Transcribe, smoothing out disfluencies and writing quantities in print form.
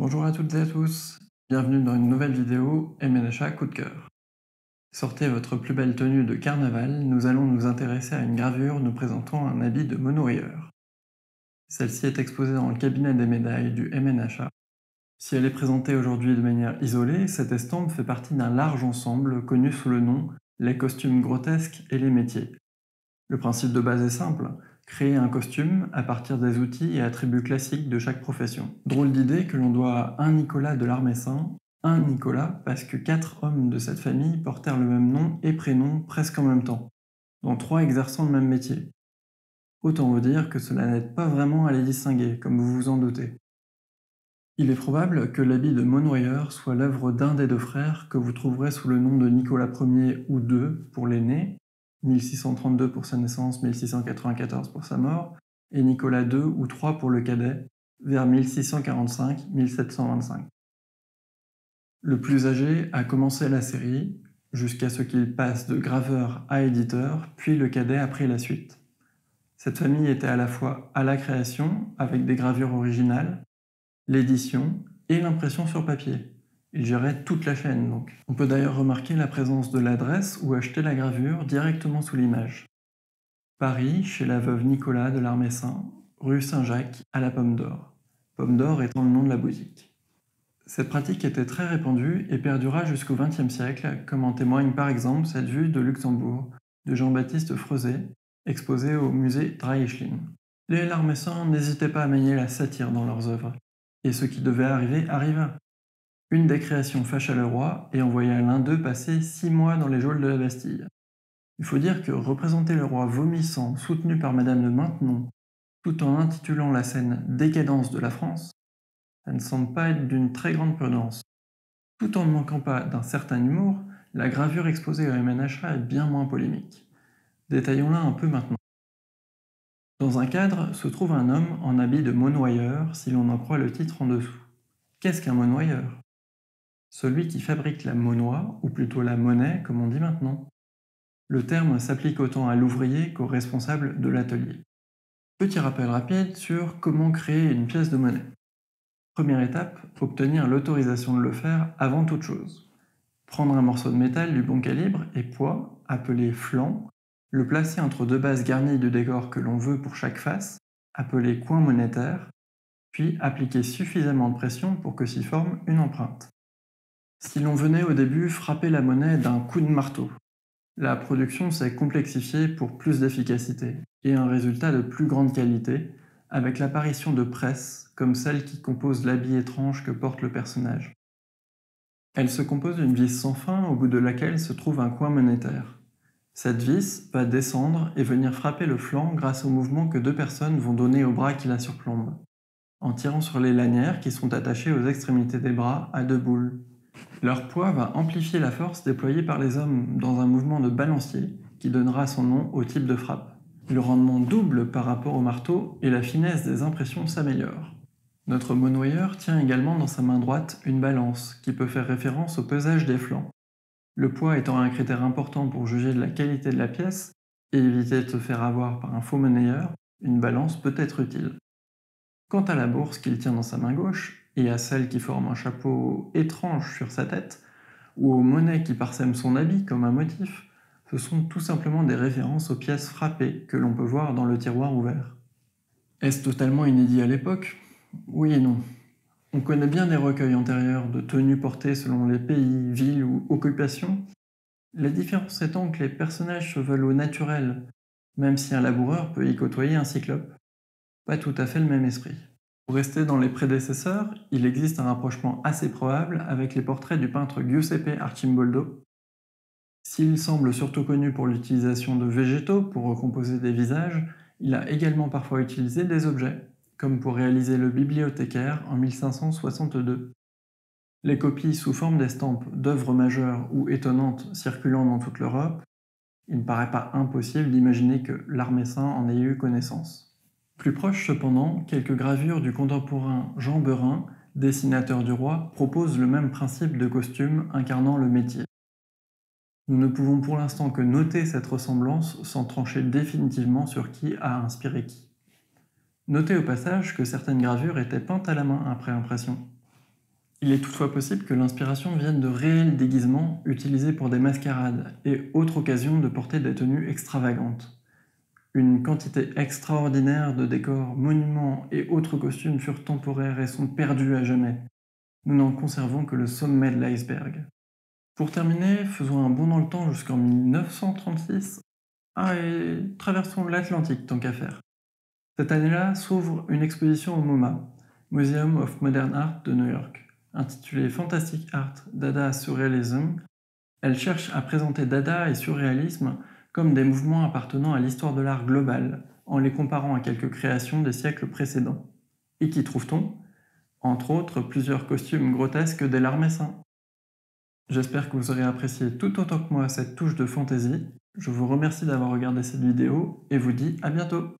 Bonjour à toutes et à tous, bienvenue dans une nouvelle vidéo MNHA Coup de cœur. Sortez votre plus belle tenue de carnaval, nous allons nous intéresser à une gravure nous présentant un habit de monorailleur. Celle-ci est exposée dans le cabinet des médailles du MNHA. Si elle est présentée aujourd'hui de manière isolée, cette estampe fait partie d'un large ensemble connu sous le nom les costumes grotesques et les métiers. Le principe de base est simple, créer un costume à partir des outils et attributs classiques de chaque profession. Drôle d'idée que l'on doit à un Nicolas de l'Armessin, un Nicolas parce que 4 hommes de cette famille portèrent le même nom et prénom presque en même temps, dont 3 exerçant le même métier. Autant vous dire que cela n'aide pas vraiment à les distinguer, comme vous vous en doutez. Il est probable que l'habit de monorailleur soit l'œuvre d'un des deux frères que vous trouverez sous le nom de Nicolas Ier ou II pour l'aîné, 1632 pour sa naissance, 1694 pour sa mort, et Nicolas II ou III pour le cadet, vers 1645-1725. Le plus âgé a commencé la série, jusqu'à ce qu'il passe de graveur à éditeur, puis le cadet a pris la suite. Cette famille était à la fois à la création, avec des gravures originales, l'édition et l'impression sur papier. Il gérait toute la chaîne donc. On peut d'ailleurs remarquer la présence de l'adresse où acheter la gravure directement sous l'image. Paris, chez la veuve Nicolas de l'Armessin, rue Saint-Jacques, à la Pomme d'Or. Pomme d'Or étant le nom de la boutique. Cette pratique était très répandue et perdura jusqu'au XXe siècle, comme en témoigne par exemple cette vue de Luxembourg de Jean-Baptiste Freuzet, exposée au musée Drey-Schlin. Les L'Armessin n'hésitaient pas à manier la satire dans leurs œuvres. Et ce qui devait arriver arriva. Une des créations fâcha le roi et envoya l'un d'eux passer 6 mois dans les geôles de la Bastille. Il faut dire que représenter le roi vomissant, soutenu par Madame de Maintenon, tout en intitulant la scène Décadence de la France, ça ne semble pas être d'une très grande prudence. Tout en ne manquant pas d'un certain humour, la gravure exposée au MNHA est bien moins polémique. Détaillons-la un peu maintenant. Dans un cadre se trouve un homme en habit de monorailleur, si l'on en croit le titre en dessous. Qu'est-ce qu'un monorailleur ? Celui qui fabrique la monnoie, ou plutôt la monnaie comme on dit maintenant. Le terme s'applique autant à l'ouvrier qu'au responsable de l'atelier. Petit rappel rapide sur comment créer une pièce de monnaie. Première étape, obtenir l'autorisation de le faire avant toute chose. Prendre un morceau de métal du bon calibre et poids, appelé flanc, le placer entre deux bases garnies de décor que l'on veut pour chaque face, appelé coin monétaire, puis appliquer suffisamment de pression pour que s'y forme une empreinte. Si l'on venait au début frapper la monnaie d'un coup de marteau, la production s'est complexifiée pour plus d'efficacité et un résultat de plus grande qualité, avec l'apparition de presses comme celle qui compose l'habit étrange que porte le personnage. Elle se compose d'une vis sans fin au bout de laquelle se trouve un coin monétaire. Cette vis va descendre et venir frapper le flanc grâce au mouvement que deux personnes vont donner au bras qui la surplombe, en tirant sur les lanières qui sont attachées aux extrémités des bras à deux boules. Leur poids va amplifier la force déployée par les hommes dans un mouvement de balancier qui donnera son nom au type de frappe. Le rendement double par rapport au marteau et la finesse des impressions s'améliore. Notre monorailleur tient également dans sa main droite une balance qui peut faire référence au pesage des flancs. Le poids étant un critère important pour juger de la qualité de la pièce et éviter de se faire avoir par un faux monnayeur, une balance peut être utile. Quant à la bourse qu'il tient dans sa main gauche, et à celle qui forme un chapeau étrange sur sa tête, ou aux monnaies qui parsèment son habit comme un motif, ce sont tout simplement des références aux pièces frappées que l'on peut voir dans le tiroir ouvert. Est-ce totalement inédit à l'époque ? Oui et non. On connaît bien des recueils antérieurs de tenues portées selon les pays, villes ou occupations. La différence étant que les personnages se veulent au naturel, même si un laboureur peut y côtoyer un cyclope. Pas tout à fait le même esprit. Pour rester dans les prédécesseurs, il existe un rapprochement assez probable avec les portraits du peintre Giuseppe Arcimboldo. S'il semble surtout connu pour l'utilisation de végétaux pour recomposer des visages, il a également parfois utilisé des objets, comme pour réaliser le bibliothécaire en 1562. Les copies sous forme d'estampes d'œuvres majeures ou étonnantes circulant dans toute l'Europe, il ne paraît pas impossible d'imaginer que l'Armessin en ait eu connaissance. Plus proche cependant, quelques gravures du contemporain Jean Beurin, dessinateur du roi, proposent le même principe de costume incarnant le métier. Nous ne pouvons pour l'instant que noter cette ressemblance sans trancher définitivement sur qui a inspiré qui. Notez au passage que certaines gravures étaient peintes à la main après impression. Il est toutefois possible que l'inspiration vienne de réels déguisements utilisés pour des mascarades et autres occasions de porter des tenues extravagantes. Une quantité extraordinaire de décors, monuments et autres costumes furent temporaires et sont perdus à jamais. Nous n'en conservons que le sommet de l'iceberg. Pour terminer, faisons un bond dans le temps jusqu'en 1936. Ah, et traversons l'Atlantique tant qu'à faire. Cette année-là s'ouvre une exposition au MoMA, Museum of Modern Art de New York, intitulée Fantastic Art, Dada Surrealism. Elle cherche à présenter Dada et surréalisme comme des mouvements appartenant à l'histoire de l'art global, en les comparant à quelques créations des siècles précédents. Et qu'y trouve-t-on? Entre autres, plusieurs costumes grotesques dès l'art messin. J'espère que vous aurez apprécié tout autant que moi cette touche de fantaisie. Je vous remercie d'avoir regardé cette vidéo et vous dis à bientôt.